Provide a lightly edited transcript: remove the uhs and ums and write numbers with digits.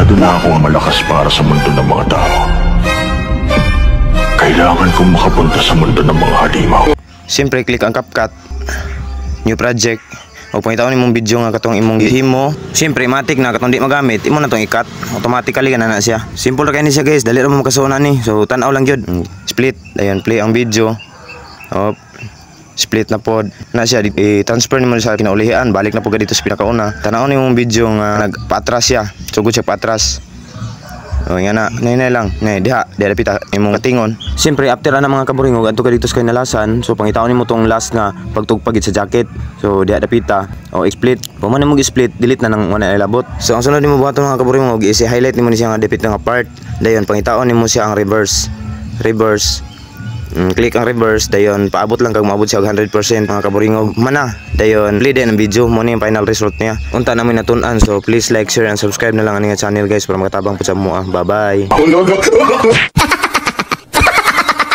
Sigurado na ako ang malakas para sa mundo ng mga tao. Kailangan kong makapunta sa mundo ng mga halimaw. Siyempre, click ang CapCut, new project. O pangitaon imong video nga katong imong gihimo. Siyempre, matik na katong di magamit, imo na tong i-cut. Automatically na siya. Simple ra kay ni siya guys, dali ra mo makasuna ni. So tan-aw lang gyud. Split, ayun, play ang video. O split na pod. Na siya i-transfer nimo sa kinaulihian, balik na po dito sa pinakauna. Tan-aw nimong video nga nagpa-atras siya. Sugod siya pa-atras. O nga na, nay lang. Nay, diha pita imong katingon. Siyempre, after na mga kaburingog, adto ka dito sa kinalasan. So pangitaon nimo tong last nga pagtugpagit sa jacket. So diha dapita. O split. Pamana mo gi-split, delete na nang wala ilabot. So ang sunod nimo buhaton mga kaburingog, i-highlight nimo ni siya nga dapit nga part. Dayon pangitaon nimo siya ang reverse. Click ang reverse, dayon paabot lang kag maabot siya og 100% mga kaburingog. Mana, dayon play din ang video mo ni yung final result niya. Unta namin natun-an, so please like, share and subscribe na lang ang channel guys para makatabang po sa mo. Bye bye.